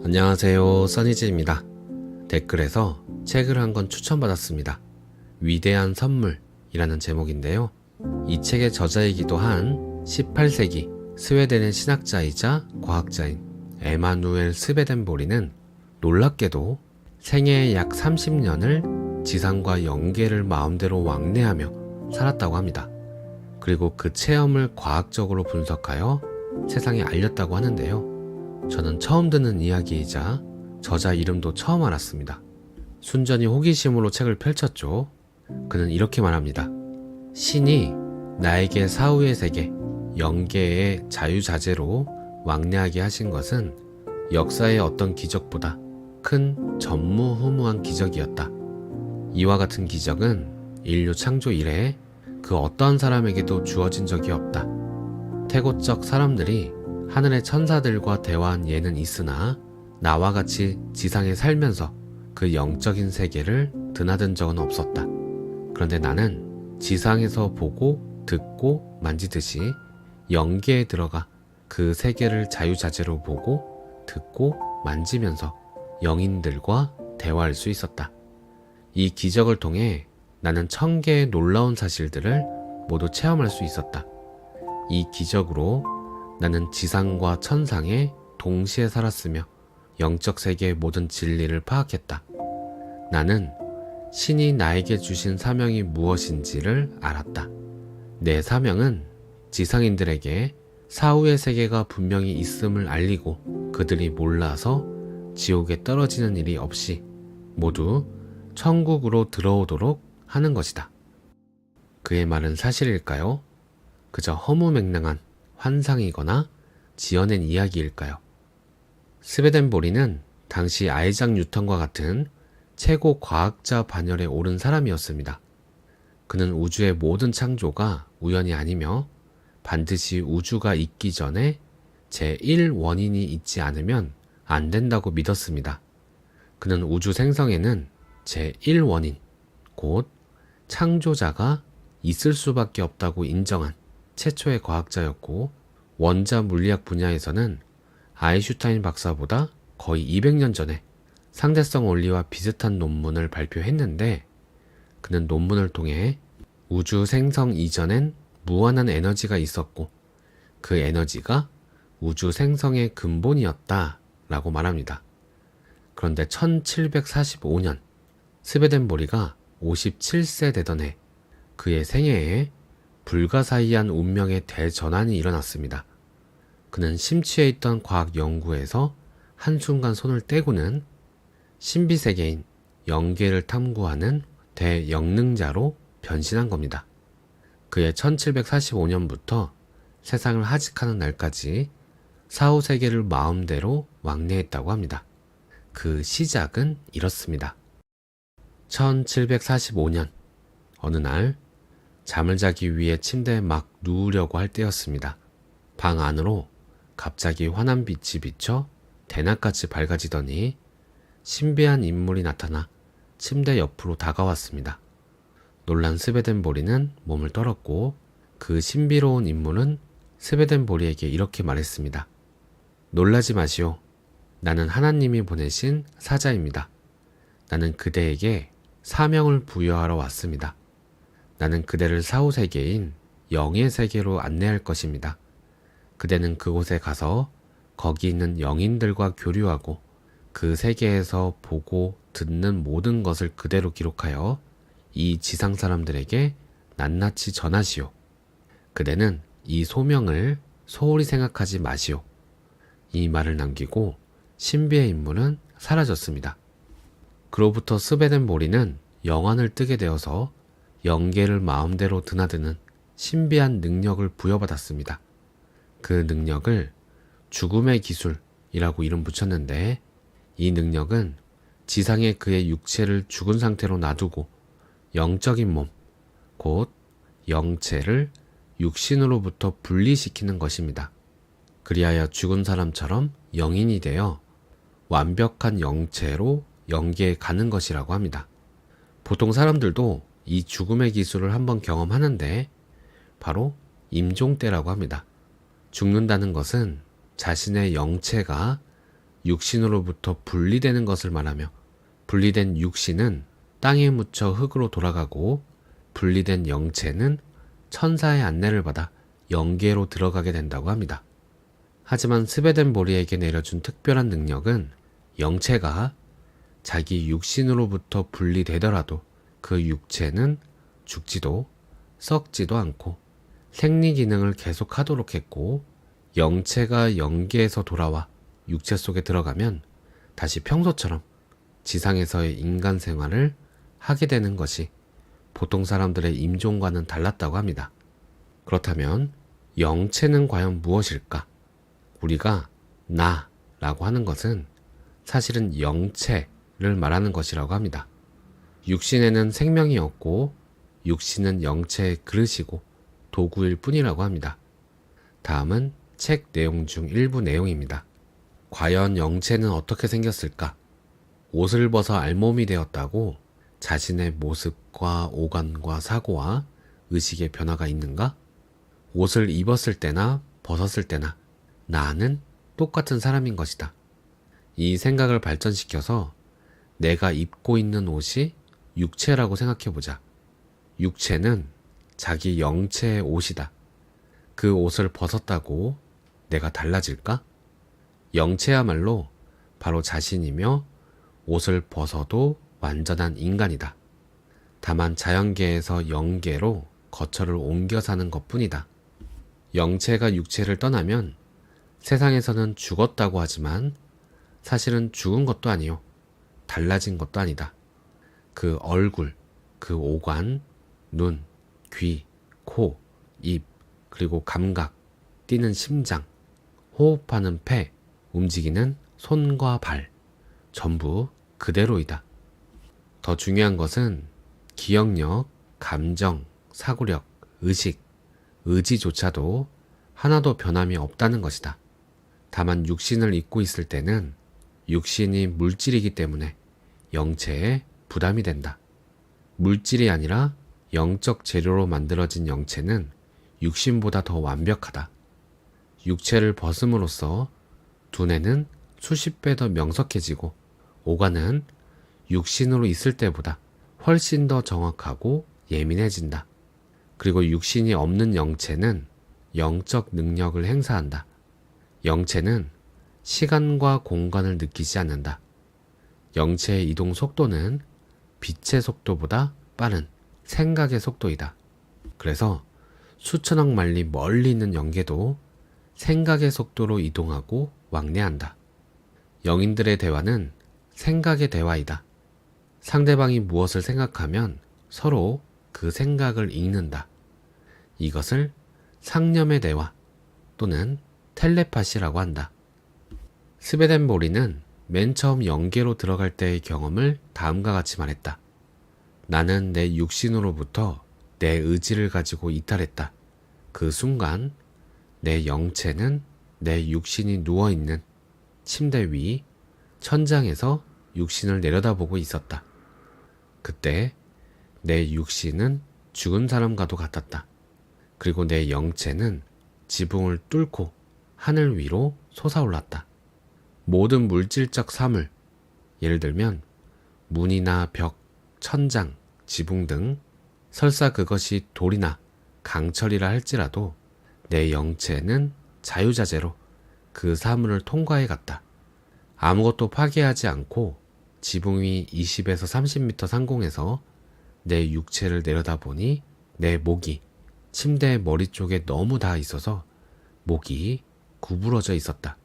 안녕하세요, 써니즈입니다. 댓글에서 책을 한 권 추천받았습니다. 위대한 선물이라는 제목인데요. 이 책의 저자이기도 한 18세기 스웨덴의 신학자이자 과학자인 에마누엘 스베덴보리는 놀랍게도 생애의 약 30년을 지상과 영계를 마음대로 왕래하며 살았다고 합니다. 그리고 그 체험을 과학적으로 분석하여 세상에 알렸다고 하는데요. 저는 처음 듣는 이야기이자 저자 이름도 처음 알았습니다. 순전히 호기심으로 책을 펼쳤죠. 그는 이렇게 말합니다. 신이 나에게 사후의 세계, 영계의 자유자재로 왕래하게 하신 것은 역사의 어떤 기적보다 큰 전무후무한 기적이었다. 이와 같은 기적은 인류 창조 이래 그 어떠한 사람에게도 주어진 적이 없다. 태고적 사람들이 하늘의 천사들과 대화한 예는 있으나 나와 같이 지상에 살면서 그 영적인 세계를 드나든 적은 없었다. 그런데 나는 지상에서 보고 듣고 만지듯이 영계에 들어가 그 세계를 자유자재로 보고 듣고 만지면서 영인들과 대화할 수 있었다. 이 기적을 통해 나는 1000개의 놀라운 사실들을 모두 체험할 수 있었다. 이 기적으로 나는 지상과 천상에 동시에 살았으며 영적 세계의 모든 진리를 파악했다. 나는 신이 나에게 주신 사명이 무엇인지를 알았다. 내 사명은 지상인들에게 사후의 세계가 분명히 있음을 알리고 그들이 몰라서 지옥에 떨어지는 일이 없이 모두 천국으로 들어오도록 하는 것이다. 그의 말은 사실일까요? 그저 허무맹랑한 환상이거나 지어낸 이야기일까요? 스베덴보리는 당시 아이작 뉴턴과 같은 최고 과학자 반열에 오른 사람이었습니다. 그는 우주의 모든 창조가 우연이 아니며 반드시 우주가 있기 전에 제1원인이 있지 않으면 안 된다고 믿었습니다. 그는 우주 생성에는 제1원인, 곧 창조자가 있을 수밖에 없다고 인정한 최초의 과학자였고 원자 물리학 분야에서는 아인슈타인 박사보다 거의 200년 전에 상대성 원리와 비슷한 논문을 발표했는데 그는 논문을 통해 우주 생성 이전엔 무한한 에너지가 있었고 그 에너지가 우주 생성의 근본이었다 라고 말합니다. 그런데 1745년 스베덴보리가 57세 되던 해 그의 생애에 불가사의한 운명의 대전환이 일어났습니다. 그는 심취해 있던 과학 연구에서 한순간 손을 떼고는 신비세계인 영계를 탐구하는 대영능자로 변신한 겁니다. 그의 1745년부터 세상을 하직하는 날까지 사후세계를 마음대로 왕래했다고 합니다. 그 시작은 이렇습니다. 1745년 어느 날 잠을 자기 위해 침대에 막 누우려고 할 때였습니다. 방 안으로 갑자기 환한 빛이 비쳐 대낮같이 밝아지더니 신비한 인물이 나타나 침대 옆으로 다가왔습니다. 놀란 스베덴보리는 몸을 떨었고 그 신비로운 인물은 스베덴보리에게 이렇게 말했습니다. 놀라지 마시오. 나는 하나님이 보내신 사자입니다. 나는 그대에게 사명을 부여하러 왔습니다. 나는 그대를 사후세계인 영의 세계로 안내할 것입니다. 그대는 그곳에 가서 거기 있는 영인들과 교류하고 그 세계에서 보고 듣는 모든 것을 그대로 기록하여 이 지상 사람들에게 낱낱이 전하시오. 그대는 이 소명을 소홀히 생각하지 마시오. 이 말을 남기고 신비의 인물은 사라졌습니다. 그로부터 스베덴보리는 영안을 뜨게 되어서 영계를 마음대로 드나드는 신비한 능력을 부여받았습니다. 그 능력을 죽음의 기술이라고 이름 붙였는데 이 능력은 지상에 그의 육체를 죽은 상태로 놔두고 영적인 몸, 곧 영체를 육신으로부터 분리시키는 것입니다. 그리하여 죽은 사람처럼 영인이 되어 완벽한 영체로 영계에 가는 것이라고 합니다. 보통 사람들도 이 죽음의 기술을 한번 경험하는데 바로 임종 때라고 합니다. 죽는다는 것은 자신의 영체가 육신으로부터 분리되는 것을 말하며 분리된 육신은 땅에 묻혀 흙으로 돌아가고 분리된 영체는 천사의 안내를 받아 영계로 들어가게 된다고 합니다. 하지만 스베덴 보리에게 내려준 특별한 능력은 영체가 자기 육신으로부터 분리되더라도 그 육체는 죽지도 썩지도 않고 생리 기능을 계속하도록 했고, 영체가 영계에서 돌아와 육체 속에 들어가면 다시 평소처럼 지상에서의 인간 생활을 하게 되는 것이 보통 사람들의 임종과는 달랐다고 합니다. 그렇다면 영체는 과연 무엇일까? 우리가 나라고 하는 것은 사실은 영체를 말하는 것이라고 합니다. 육신에는 생명이 없고 육신은 영체의 그릇이고 도구일 뿐이라고 합니다. 다음은 책 내용 중 일부 내용입니다. 과연 영체는 어떻게 생겼을까? 옷을 벗어 알몸이 되었다고 자신의 모습과 오감과 사고와 의식의 변화가 있는가? 옷을 입었을 때나 벗었을 때나 나는 똑같은 사람인 것이다. 이 생각을 발전시켜서 내가 입고 있는 옷이 육체라고 생각해보자. 육체는 자기 영체의 옷이다. 그 옷을 벗었다고 내가 달라질까? 영체야말로 바로 자신이며 옷을 벗어도 완전한 인간이다. 다만 자연계에서 영계로 거처를 옮겨 사는 것뿐이다. 영체가 육체를 떠나면 세상에서는 죽었다고 하지만 사실은 죽은 것도 아니요, 달라진 것도 아니다. 그 얼굴, 그 오관, 눈, 귀, 코, 입, 그리고 감각, 뛰는 심장, 호흡하는 폐, 움직이는 손과 발, 전부 그대로이다. 더 중요한 것은 기억력, 감정, 사고력, 의식, 의지조차도 하나도 변함이 없다는 것이다. 다만 육신을 입고 있을 때는 육신이 물질이기 때문에 영체에 부담이 된다. 물질이 아니라 영적 재료로 만들어진 영체는 육신보다 더 완벽하다. 육체를 벗음으로써 두뇌는 수십 배 더 명석해지고 오관은 육신으로 있을 때보다 훨씬 더 정확하고 예민해진다. 그리고 육신이 없는 영체는 영적 능력을 행사한다. 영체는 시간과 공간을 느끼지 않는다. 영체의 이동 속도는 빛의 속도보다 빠른 생각의 속도이다. 그래서 수천억 마일리 멀리 있는 영계도 생각의 속도로 이동하고 왕래한다. 영인들의 대화는 생각의 대화이다. 상대방이 무엇을 생각하면 서로 그 생각을 읽는다. 이것을 상념의 대화 또는 텔레파시라고 한다. 스베덴 보리는 맨 처음 영계로 들어갈 때의 경험을 다음과 같이 말했다. 나는 내 육신으로부터 내 의지를 가지고 이탈했다. 그 순간 내 영체는 내 육신이 누워있는 침대 위 천장에서 육신을 내려다보고 있었다. 그때 내 육신은 죽은 사람과도 같았다. 그리고 내 영체는 지붕을 뚫고 하늘 위로 솟아올랐다. 모든 물질적 사물, 예를 들면 문이나 벽, 천장, 지붕 등 설사 그것이 돌이나 강철이라 할지라도 내 영체는 자유자재로 그 사물을 통과해 갔다. 아무것도 파괴하지 않고 지붕 위 20에서 30m 상공에서 내 육체를 내려다보니 내 목이 침대의 머리 쪽에 너무 닿아 있어서 목이 구부러져 있었다.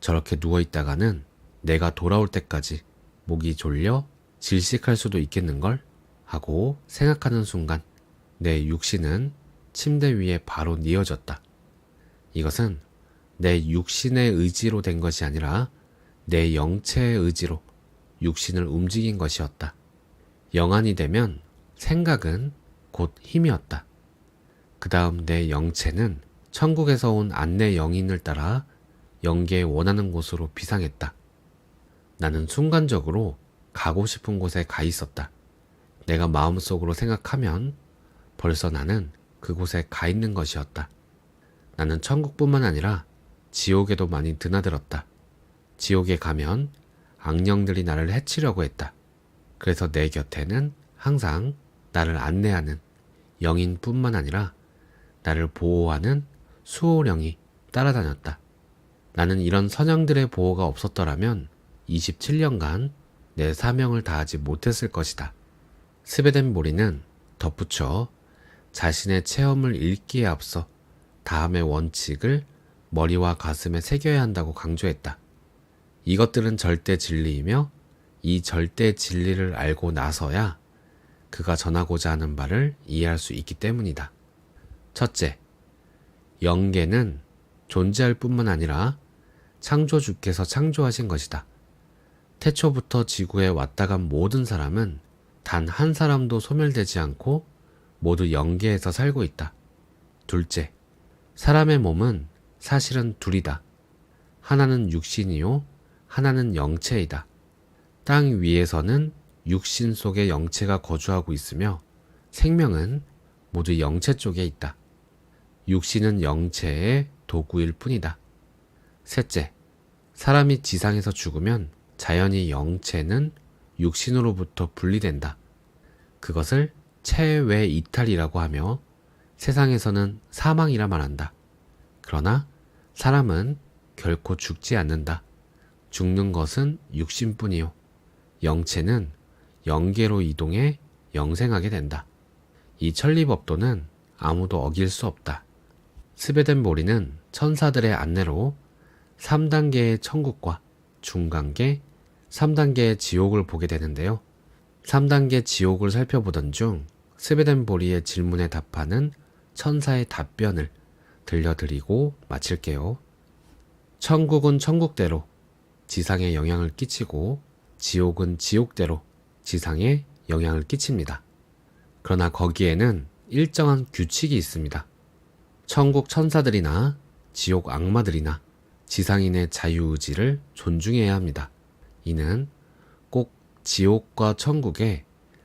저렇게 누워있다가는 내가 돌아올 때까지 목이 졸려 질식할 수도 있겠는걸? 하고 생각하는 순간 내 육신은 침대 위에 바로 뉘어졌다. 이것은 내 육신의 의지로 된 것이 아니라 내 영체의 의지로 육신을 움직인 것이었다. 영안이 되면 생각은 곧 힘이었다. 그 다음 내 영체는 천국에서 온 안내 영인을 따라 영계에 원하는 곳으로 비상했다. 나는 순간적으로 가고 싶은 곳에 가 있었다. 내가 마음속으로 생각하면 벌써 나는 그곳에 가 있는 것이었다. 나는 천국뿐만 아니라 지옥에도 많이 드나들었다. 지옥에 가면 악령들이 나를 해치려고 했다. 그래서 내 곁에는 항상 나를 안내하는 영인뿐만 아니라 나를 보호하는 수호령이 따라다녔다. 나는 이런 선영들의 보호가 없었더라면 27년간 내 사명을 다하지 못했을 것이다. 스베덴보리는 덧붙여 자신의 체험을 읽기에 앞서 다음의 원칙을 머리와 가슴에 새겨야 한다고 강조했다. 이것들은 절대 진리이며 이 절대 진리를 알고 나서야 그가 전하고자 하는 바를 이해할 수 있기 때문이다. 첫째, 영계는 존재할 뿐만 아니라 창조주께서 창조하신 것이다. 태초부터 지구에 왔다 간 모든 사람은 단 한 사람도 소멸되지 않고 모두 영계에서 살고 있다. 둘째, 사람의 몸은 사실은 둘이다. 하나는 육신이요, 하나는 영체이다. 땅 위에서는 육신 속에 영체가 거주하고 있으며 생명은 모두 영체 쪽에 있다. 육신은 영체의 도구일 뿐이다. 셋째, 사람이 지상에서 죽으면 자연히 영체는 육신으로부터 분리된다. 그것을 체외 이탈이라고 하며 세상에서는 사망이라 말한다. 그러나 사람은 결코 죽지 않는다. 죽는 것은 육신뿐이요. 영체는 영계로 이동해 영생하게 된다. 이 천리법도는 아무도 어길 수 없다. 스베덴보리는 천사들의 안내로 3단계의 천국과 중간계, 3단계의 지옥을 보게 되는데요. 3단계 지옥을 살펴보던 중 스베덴보리의 질문에 답하는 천사의 답변을 들려드리고 마칠게요. 천국은 천국대로 지상에 영향을 끼치고 지옥은 지옥대로 지상에 영향을 끼칩니다. 그러나 거기에는 일정한 규칙이 있습니다. 천국 천사들이나 지옥 악마들이나 지상인의 자유의지를 존중해야 합니다. 이는 꼭 지옥과 천국의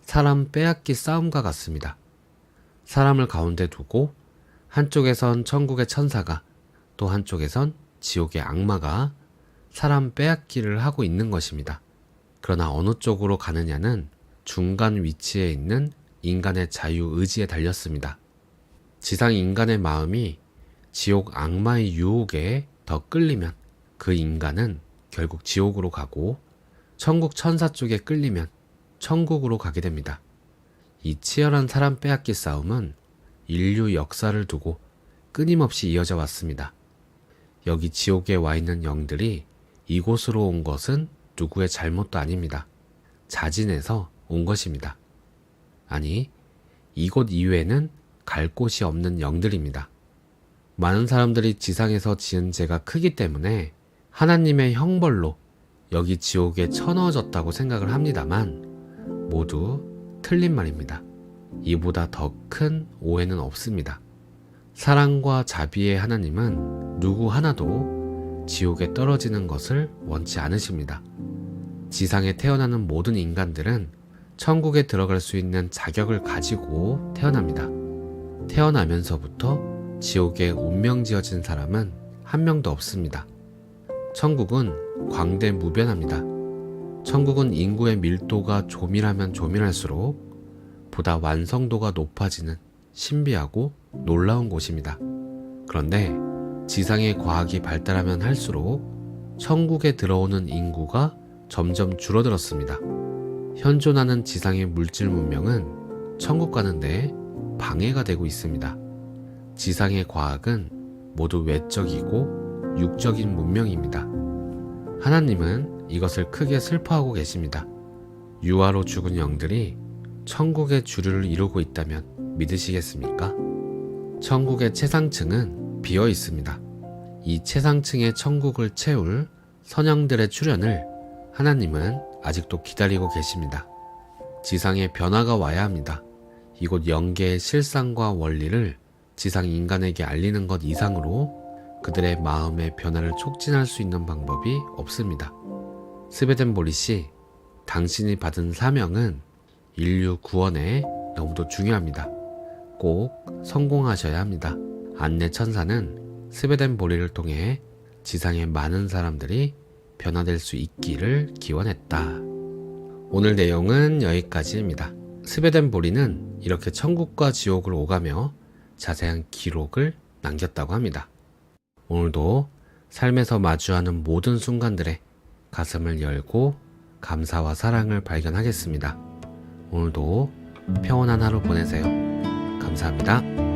사람 빼앗기 싸움과 같습니다. 사람을 가운데 두고 한쪽에선 천국의 천사가 또 한쪽에선 지옥의 악마가 사람 빼앗기를 하고 있는 것입니다. 그러나 어느 쪽으로 가느냐는 중간 위치에 있는 인간의 자유의지에 달렸습니다. 지상 인간의 마음이 지옥 악마의 유혹에 더 끌리면 그 인간은 결국 지옥으로 가고 천국 천사 쪽에 끌리면 천국으로 가게 됩니다. 이 치열한 사람 빼앗기 싸움은 인류 역사를 두고 끊임없이 이어져 왔습니다. 여기 지옥에 와 있는 영들이 이곳으로 온 것은 누구의 잘못도 아닙니다. 자진해서 온 것입니다. 아니, 이곳 이외에는 갈 곳이 없는 영들입니다. 많은 사람들이 지상에서 지은 죄가 크기 때문에 하나님의 형벌로 여기 지옥에 쳐넣어졌다고 생각을 합니다만 모두 틀린 말입니다. 이보다 더 큰 오해는 없습니다. 사랑과 자비의 하나님은 누구 하나도 지옥에 떨어지는 것을 원치 않으십니다. 지상에 태어나는 모든 인간들은 천국에 들어갈 수 있는 자격을 가지고 태어납니다. 태어나면서부터 지옥에 운명 지어진 사람은 한 명도 없습니다. 천국은 광대무변합니다. 천국은 인구의 밀도가 조밀하면 조밀할수록 보다 완성도가 높아지는 신비하고 놀라운 곳입니다. 그런데 지상의 과학이 발달하면 할수록 천국에 들어오는 인구가 점점 줄어들었습니다. 현존하는 지상의 물질 문명은 천국 가는데 방해가 되고 있습니다. 지상의 과학은 모두 외적이고 육적인 문명입니다. 하나님은 이것을 크게 슬퍼하고 계십니다. 유아로 죽은 영들이 천국의 주류를 이루고 있다면 믿으시겠습니까? 천국의 최상층은 비어 있습니다. 이 최상층의 천국을 채울 선영들의 출현을 하나님은 아직도 기다리고 계십니다. 지상에 변화가 와야 합니다. 이곳 영계의 실상과 원리를 지상 인간에게 알리는 것 이상으로 그들의 마음의 변화를 촉진할 수 있는 방법이 없습니다. 스베덴보리 씨, 당신이 받은 사명은 인류 구원에 너무도 중요합니다. 꼭 성공하셔야 합니다. 안내 천사는 스베덴보리를 통해 지상의 많은 사람들이 변화될 수 있기를 기원했다. 오늘 내용은 여기까지입니다. 스베덴 보리는 이렇게 천국과 지옥을 오가며 자세한 기록을 남겼다고 합니다. 오늘도 삶에서 마주하는 모든 순간들에 가슴을 열고 감사와 사랑을 발견하겠습니다. 오늘도 평온한 하루 보내세요. 감사합니다.